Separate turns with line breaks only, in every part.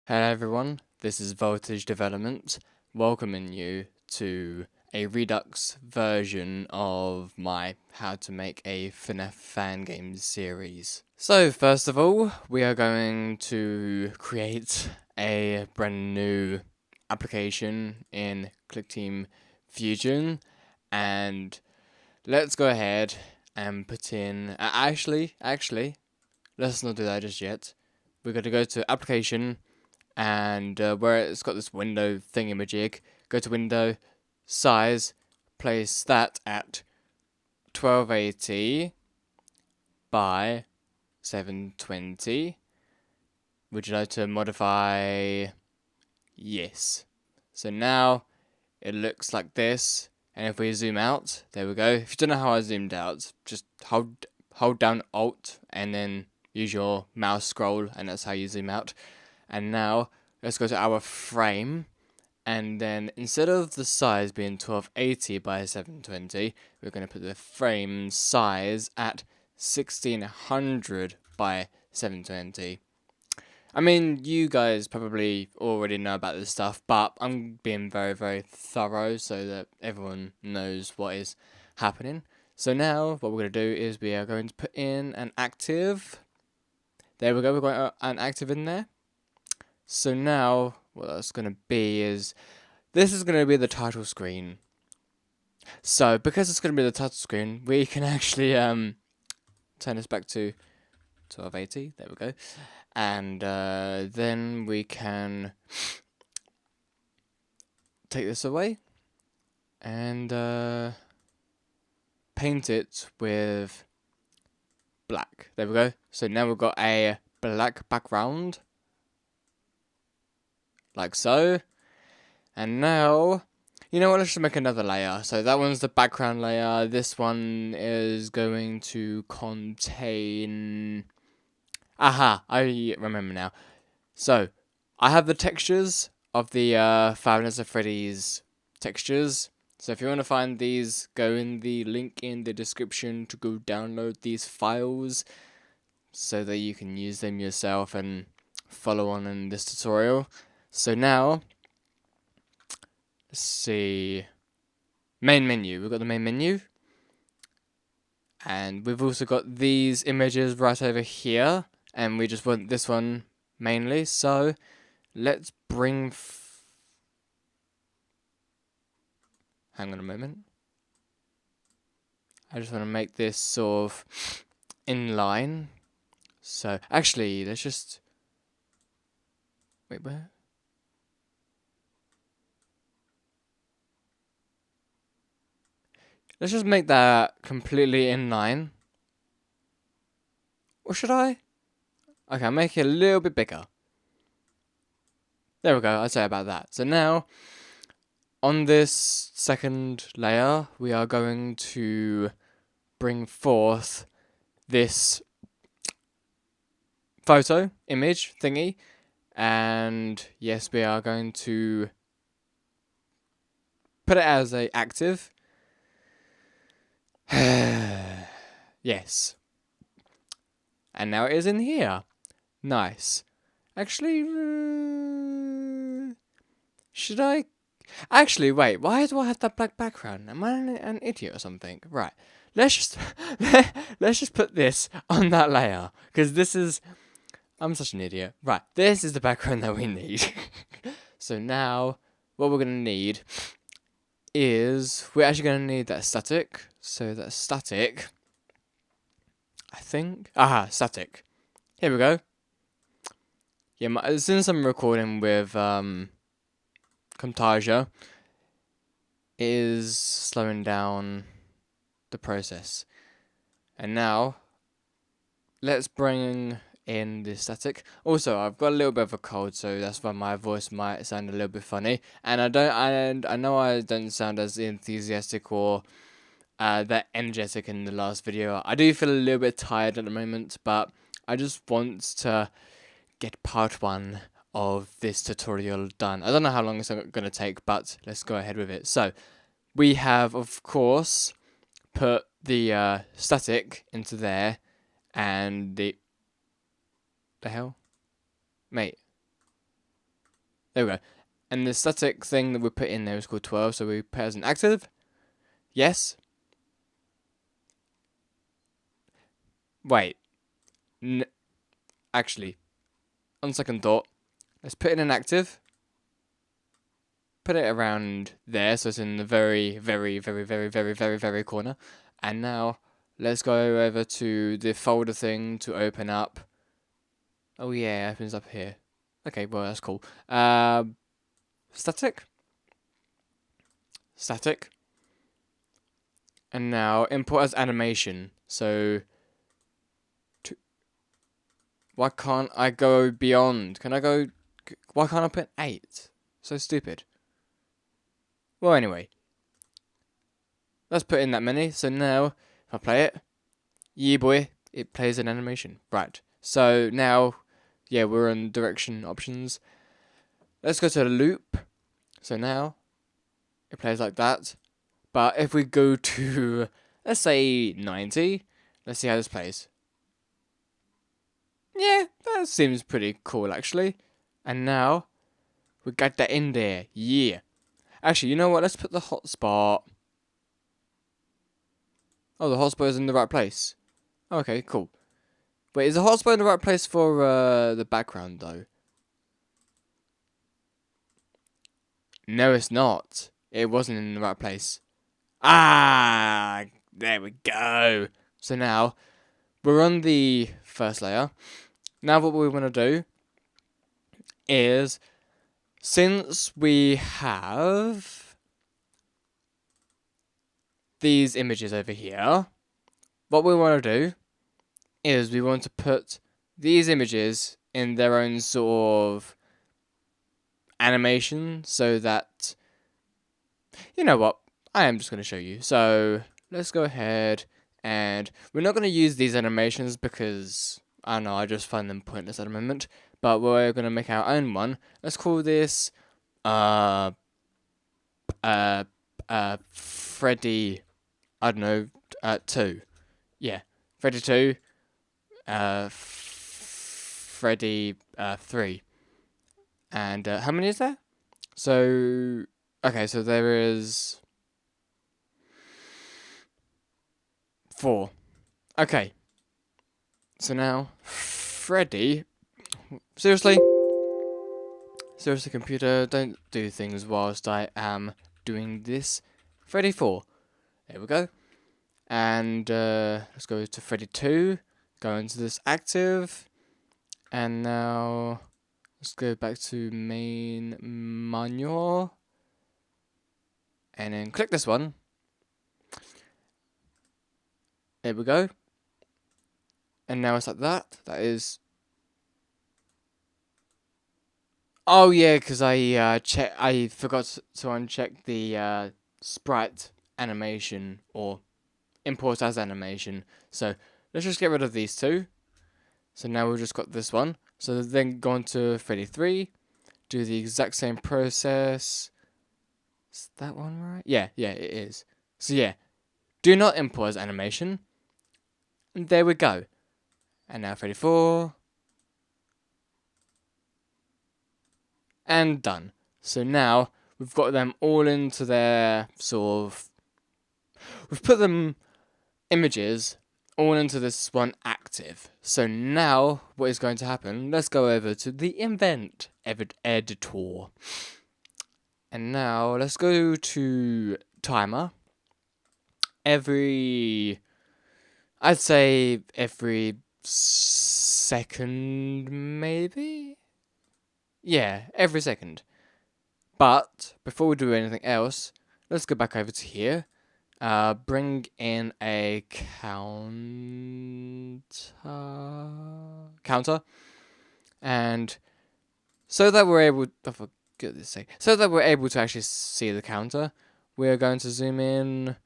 Hello everyone, this is Voltage Development, welcoming you to a Redux version of my How to Make a FNAF Fan Game series. So first of all, we are going to create a brand new application in Clickteam Fusion, and let's go ahead and put in, actually, let's not do that just yet. We're going to go to Application, and where it's got this window thingamajig, go to Window, Size, place that at 1280 by 720. Would you like to modify? Yes. So now it looks like this, and if we zoom out, there we go. If you don't know how I zoomed out, just hold down Alt and then use your mouse scroll, and that's how you zoom out. And now let's go to our frame, and then instead of the size being 1280 by 720, we're going to put the frame size at 1600 by 720. I mean, you guys probably already know about this stuff, but I'm being very, very thorough so that everyone knows what is happening. So now what we're going to do is we are going to put in an active. There we go, we've got an active in there. So now, what that's going to be is, this is going to be the title screen. So, because it's going to be the title screen, we can actually turn this back to 1280, there we go. And then we can take this away and paint it with black. There we go. So now we've got a black background, like so. And now, you know what, let's just make another layer. So that one's the background layer. This one is going to contain... Aha, I remember now. So, I have the textures of the Five Nights at Freddy's textures. So if you want to find these, go in the link in the description to go download these files so that you can use them yourself and follow on in this tutorial. So now, let's see, main menu, we've got the main menu, and we've also got these images right over here, and we just want this one mainly, so let's bring, hang on a moment, I just want to make this sort of in line, so actually let's just, wait, where? Let's just make that completely in line. Or should I? Okay, I'll make it a little bit bigger. There we go, I'd say about that. So now, on this second layer, we are going to bring forth this photo, image thingy. And yes, we are going to put it as a active. Yes. And now it is in here. Nice. Actually, should I? Actually, wait. Why do I have that black background? Am I an idiot or something? Right. Let's just let's just put this on that layer, because this is. I'm such an idiot. Right. This is the background that we need. So now, what we're gonna need is we're actually gonna need that static. So that static, I think. Aha, static. Here we go. Yeah, since I'm recording with Camtasia, it is slowing down the process. And now, let's bring in the static. Also, I've got a little bit of a cold, so that's why my voice might sound a little bit funny. And I know I don't sound as enthusiastic or that energetic in the last video. I do feel a little bit tired at the moment, but I just want to get part 1 of this tutorial done. I don't know how long it's going to take, but let's go ahead with it. So, we have, of course, put the static into there, and the hell? Mate. There we go. And the static thing that we put in there is called 12, so we put it as an active. Yes. Wait. Actually, on second thought, let's put in an active. Put it around there, so it's in the very, very, very, very, very, very, very corner. And now, let's go over to the folder thing to open up. Oh yeah, it opens up here. Okay, well that's cool. Static. Static. And now import as animation. So, why can't I go beyond? Can I go? Why can't I put 8? So stupid. Well, anyway, let's put in that many. So now, if I play it, yeah boy, it plays an animation. Right. So now, yeah, we're on direction options. Let's go to the loop. So now, it plays like that. But if we go to, let's say 90, let's see how this plays. Yeah, that seems pretty cool actually. And now, we got that in there. Yeah. Actually, you know what? Let's put the hotspot. Oh, the hotspot is in the right place. Okay, cool. Wait, is the hotspot in the right place for the background though? No, it's not. It wasn't in the right place. Ah, there we go. So now, we're on the first layer. Now what we want to do is, since we have these images over here, what we want to do is we want to put these images in their own sort of animation so that, you know what, I am just going to show you. So let's go ahead, and we're not going to use these animations because, I don't know, I just find them pointless at the moment, but we're going to make our own one. Let's call this Freddy, I don't know, 2. Yeah, Freddy 2, Freddy 3. And how many is there? So, okay, so there is 4. Okay. So now, Freddy. Seriously? Seriously, computer, don't do things whilst I am doing this. Freddy 4. There we go. And let's go to Freddy 2. Go into this active. And now, let's go back to main manual. And then click this one. There we go. And now it's like that. That is. Oh yeah, because I forgot to uncheck the sprite animation or import as animation. So let's just get rid of these two. So now we've just got this one. So then go on to Freddy 3, do the exact same process. Is that one right? Yeah, it is. So yeah, do not import as animation. And there we go. And now Freddy 4. And done. So now we've got them all into their sort of. We've put them images all into this one active. So now what is going to happen? Let's go over to the event editor. And now let's go to timer. I'd say every second, maybe? Yeah, every second. But before we do anything else, let's go back over to here. Bring in a counter, and so that we're able. Oh, for goodness sake! So that we're able to actually see the counter, we're going to zoom in,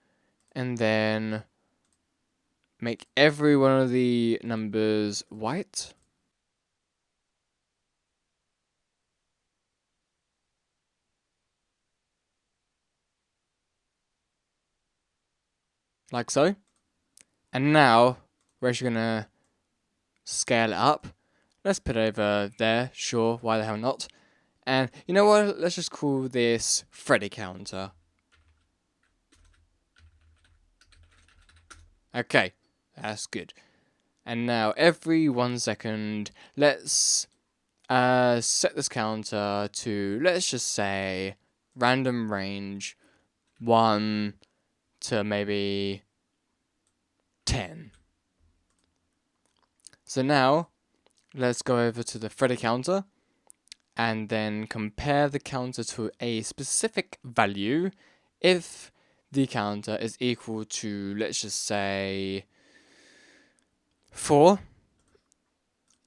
and then make every one of the numbers white. Like so. And now, we're actually going to scale it up. Let's put it over there, sure, why the hell not. And you know what? Let's just call this Freddy counter. Okay, that's good. And now every 1 second, let's set this counter to, let's just say, random range 1 to maybe 10. So now, let's go over to the Freddy counter and then compare the counter to a specific value if the counter is equal to, let's just say, 4.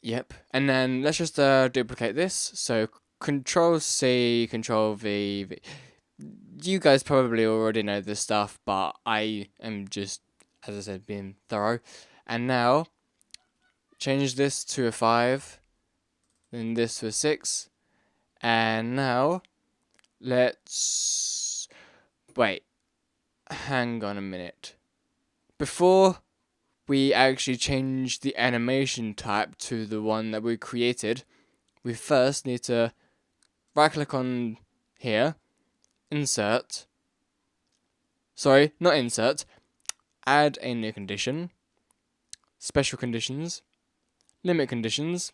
Yep. And then let's just duplicate this. So Control C, Control V. You guys probably already know this stuff, but I am just, as I said, being thorough. And now change this to a 5, then this to a 6, and now let's wait. Hang on a minute. Before we actually change the animation type to the one that we created, we first need to right click on here, insert, sorry, not insert, add a new condition, special conditions, limit conditions,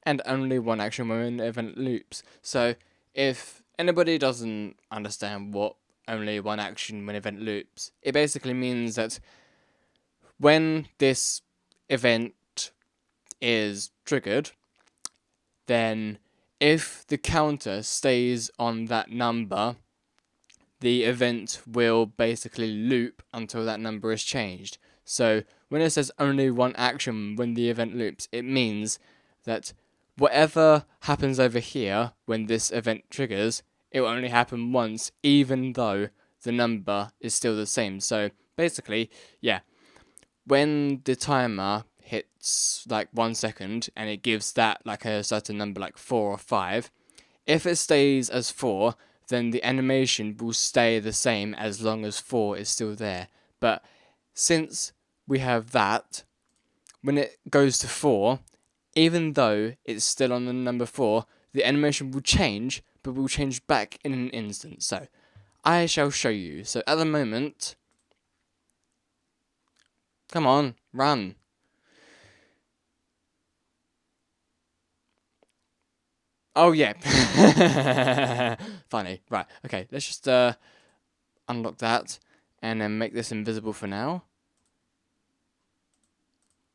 and only one action when event loops. So if anybody doesn't understand what only one action when event loops, it basically means that when this event is triggered, then if the counter stays on that number, the event will basically loop until that number is changed. So when it says only one action when the event loops, it means that whatever happens over here when this event triggers, it will only happen once, even though the number is still the same. So basically, yeah, when the timer hits like 1 second and it gives that like a certain number, like 4 or 5, if it stays as 4, then the animation will stay the same as long as 4 is still there. But since we have that, when it goes to 4, even though it's still on the number 4, the animation will change, but will change back in an instant. So I shall show you. So at the moment, come on, run. Oh yeah. Funny. Right. Okay, let's just unlock that and then make this invisible for now.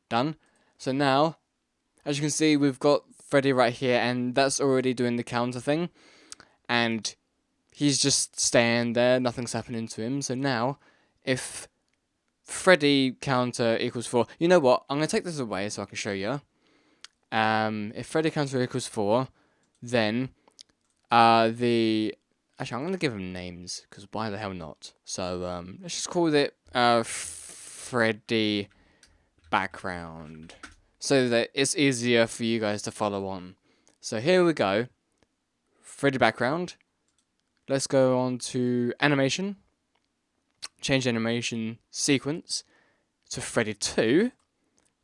Done. So now, as you can see, we've got Freddy right here, and that's already doing the counter thing, and he's just staying there, nothing's happening to him. So now, if Freddy counter equals 4, you know what, I'm going to take this away so I can show you. If Freddy counter equals 4, then actually I'm going to give him names, because why the hell not? So let's just call it Freddy background, so that it's easier for you guys to follow on. So here we go, Freddy background. Let's go on to animation, change animation sequence to Freddy 2,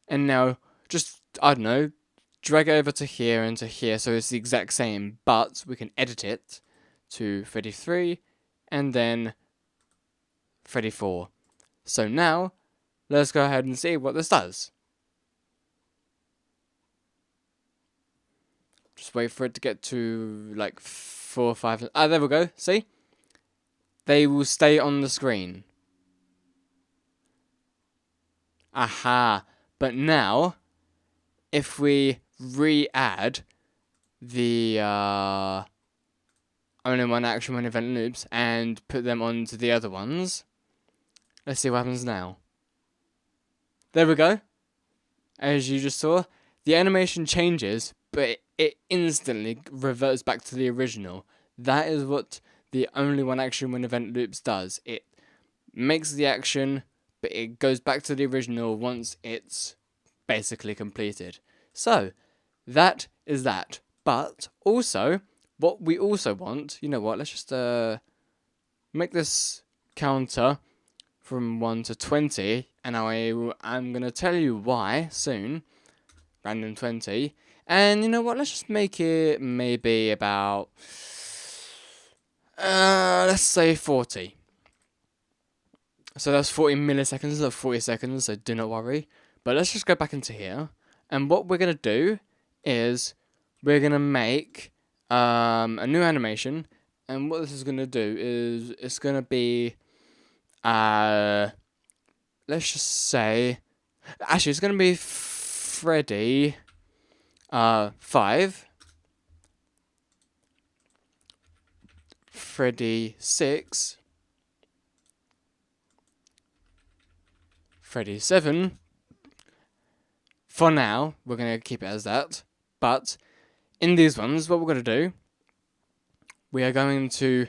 and now just, I don't know, drag it over to here and to here so it's the exact same, but we can edit it to Freddy 3 and then Freddy 4. So now, let's go ahead and see what this does. Just wait for it to get to like 4 or 5. Ah, there we go. See? They will stay on the screen. Aha. But now, if we re-add the only one action when event loops and put them onto the other ones, let's see what happens now. There we go. As you just saw, the animation changes, but it instantly reverts back to the original. That is what the only one action when event loops does. It makes the action, but it goes back to the original once it's basically completed. So, that is that. But also, what we also want, you know what, let's just make this counter from 1 to 20, and I'm going to tell you why soon, random 20, And you know what? Let's just make it maybe about, let's say 40. So that's 40 milliseconds or 40 seconds, so do not worry. But let's just go back into here. And what we're going to do is we're going to make a new animation. And what this is going to do is it's going to be, let's just say, actually it's going to be Freddy 5, Freddy 6, Freddy 7. For now, we're going to keep it as that. But in these ones, what we're going to do, we are going to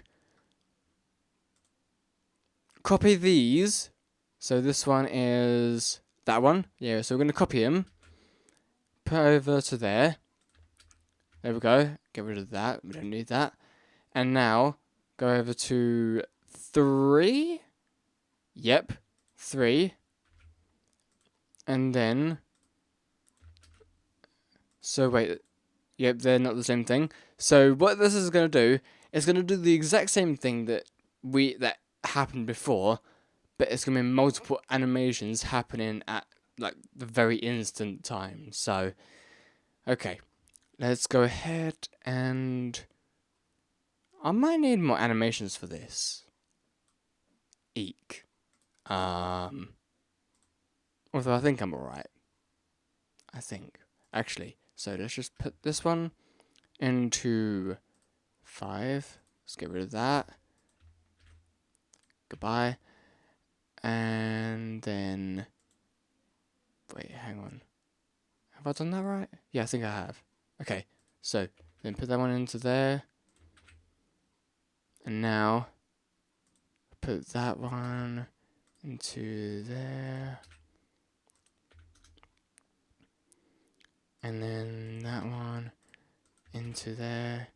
copy these. So this one is that one. Yeah, so we're going to copy them. Put over to there. There we go. Get rid of that. We don't need that. And now, go over to 3. Yep, 3. And then, so wait, yep, they're not the same thing. So what this is going to do, is going to do the exact same thing that happened before, but it's going to be multiple animations happening at like the very instant time. So, okay, let's go ahead and I might need more animations for this. Eek. Although I think I'm alright. I think. Actually, so let's just put this one into 5. Let's get rid of that. Goodbye. And then, wait, hang on. Have I done that right? Yeah, I think I have. Okay, so then put that one into there. And now, put that one into there. And then that one into there.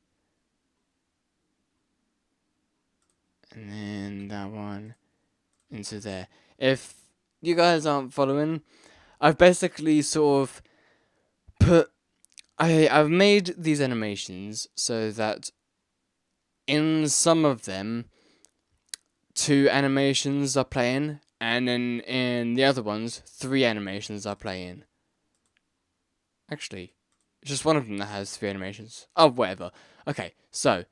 And then that one into there. If you guys aren't following, I've basically sort of put... I've made these animations so that in some of them, 2 animations are playing, and then in the other ones, 3 animations are playing. Actually, just one of them that has 3 animations. Oh, whatever. Okay, so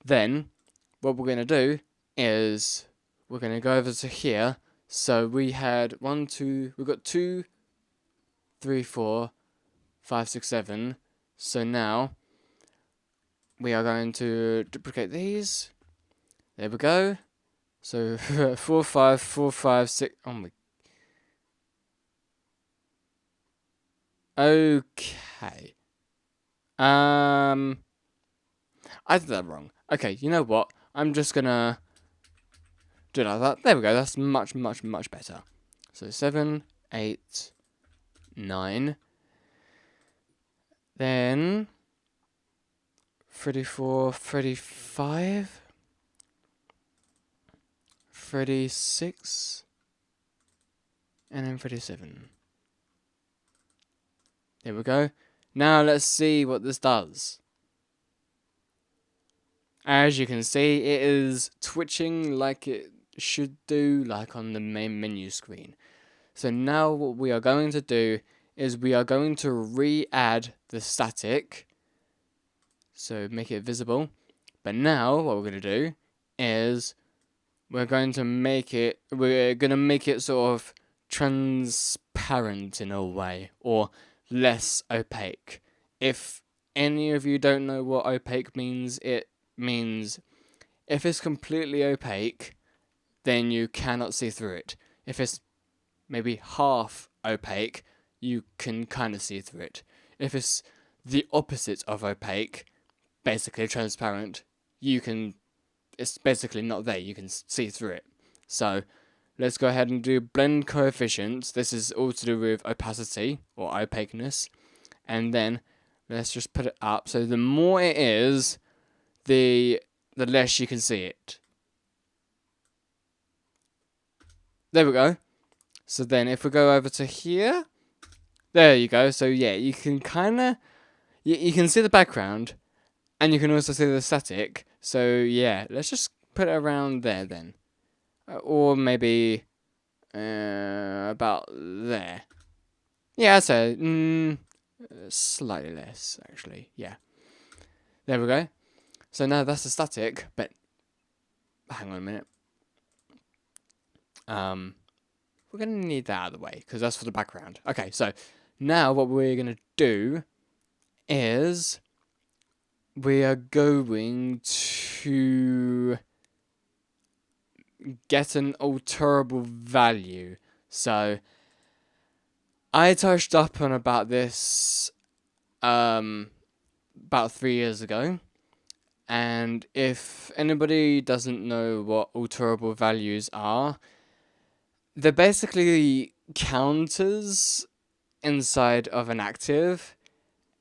then what we're going to do is we're going to go over to here. So we had 1, 2, we've got 2, 3, 4, 5, 6, 7. So now we are going to duplicate these. There we go. So 4, 5, 4, 5, 6. Oh my. Okay. I did that wrong. Okay, you know what? I'm just gonna do it like that. There we go. That's much, much, much better. So 7, 8, 9. Then 34, 35, 36, and then 37. There we go. Now let's see what this does. As you can see, it is twitching like it should do, like on the main menu screen. So now what we are going to do is we are going to re-add the static. So make it visible. But now what we're going to do is we're going to make it sort of transparent in a way, or less opaque. If any of you don't know what opaque means, it means if it's completely opaque, then you cannot see through it. If it's maybe half opaque, you can kind of see through it. If it's the opposite of opaque, basically transparent, it's basically not there, you can see through it. So let's go ahead and do blend coefficients. This is all to do with opacity or opaqueness. And then let's just put it up. So the more it is, the less you can see it. There we go. So then if we go over to here, there you go. So yeah, you can kind of, you can see the background, and you can also see the static. So yeah, let's just put it around there then, or maybe about there. Yeah, I'd say slightly less actually. Yeah, there we go. So now that's the static, but hang on a minute. We're gonna need that out of the way because that's for the background. Okay, so now what we're gonna do is we are going to get an alterable value. So I touched up on about this about 3 years ago. And if anybody doesn't know what alterable values are, they're basically counters inside of an active,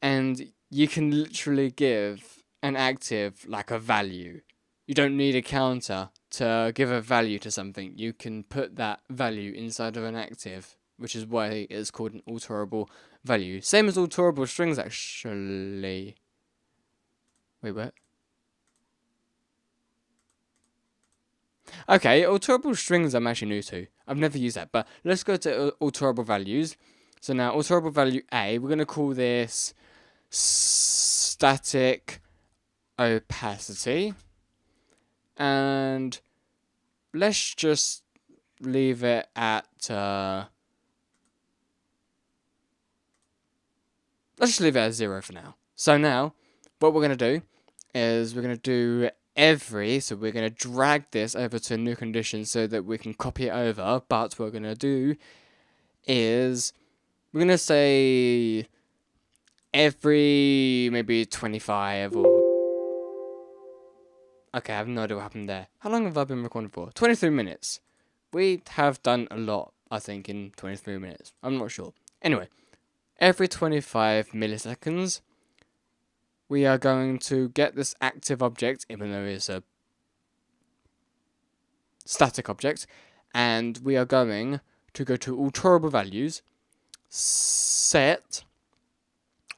and you can literally give an active like a value. You don't need a counter to give a value to something. You can put that value inside of an active, which is why it's called an alterable value. Same as alterable strings, actually. Wait, what? Okay, alterable strings I'm actually new to. I've never used that, but let's go to alterable values. So now, alterable value A, we're going to call this static opacity. And let's just leave it at... let's just leave it at 0 for now. So now, what we're going to do is we're going to do every, so we're going to drag this over to a new condition so that we can copy it over, but what we're going to do is we're going to say every maybe 25 or... Okay, I have no idea what happened there. How long have I been recording for? 23 minutes. We have done a lot, I think, in 23 minutes. I'm not sure. Anyway, every 25 milliseconds, we are going to get this active object, even though it's a static object, and we are going to go to alterable values, set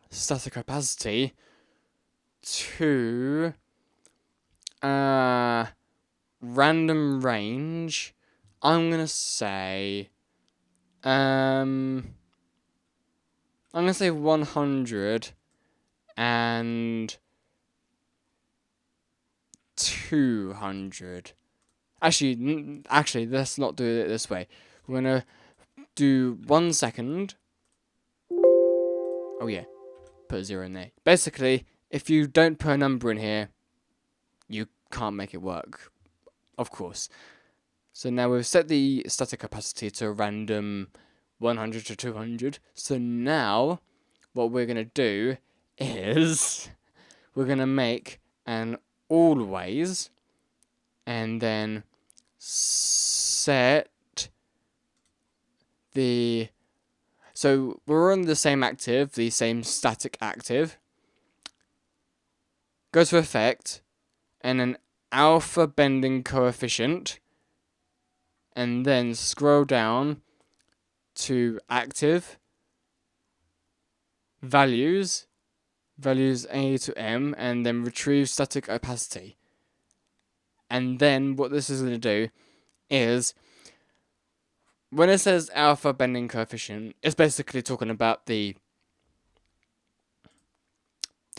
static opacity to random range. I'm gonna say 100 and 200. Actually, let's not do it this way. We're gonna do 1 second. Oh yeah, put a 0 in there. Basically, if you don't put a number in here, you can't make it work, of course. So now we've set the static opacity to a random 100 to 200. So now what we're going to do is we're going to make an always and then set the... So we're on the same active, the same static active. Go to effect and an alpha bending coefficient, and then scroll down to active, values A to M, and then retrieve static opacity. And then what this is going to do is, when it says alpha bending coefficient, it's basically talking about the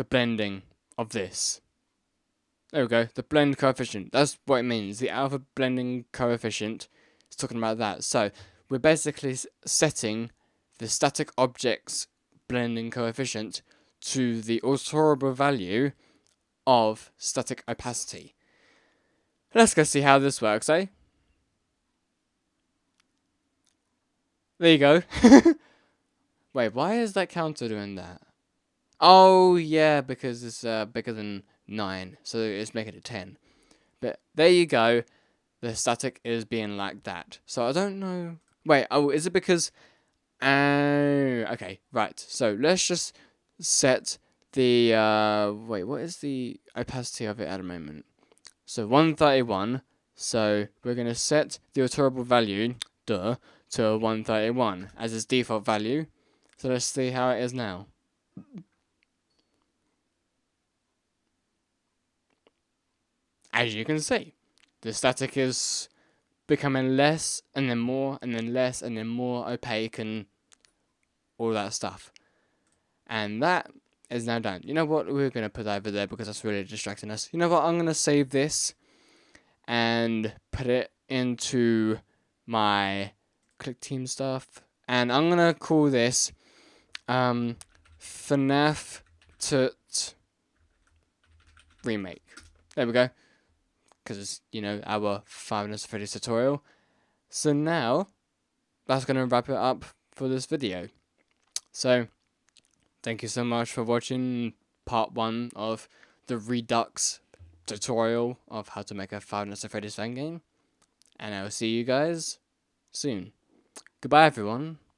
blending of this. There we go, the blend coefficient. That's what it means. The alpha blending coefficient is talking about that. So we're basically setting the static object's blending coefficient to the alterable value of static opacity. Let's go see how this works, eh? There you go. Wait, why is that counter doing that? Oh, yeah, because it's bigger than 9, so it's making it 10. But there you go. The static is being like that. So I don't know. Wait, oh, is it because... okay, right. So let's just set the... wait, what is the opacity of it at the moment? So 131. So we're going to set the alterable value, to 131 as its default value. So let's see how it is now. as you can see, the static is becoming less and then more and then less and then more opaque and all that stuff. And that is now done. You know what? We're going to put that over there because that's really distracting us. You know what? I'm going to save this and put it into my Clickteam stuff. And I'm going to call this FNAF Remake. There we go. Because it's, our 5 Nights at Freddy's tutorial. So now, that's going to wrap it up for this video. So, thank you so much for watching part 1 of the REDUX tutorial of how to make a 5 Nights at Freddy's fan game. And I will see you guys soon. Goodbye, everyone.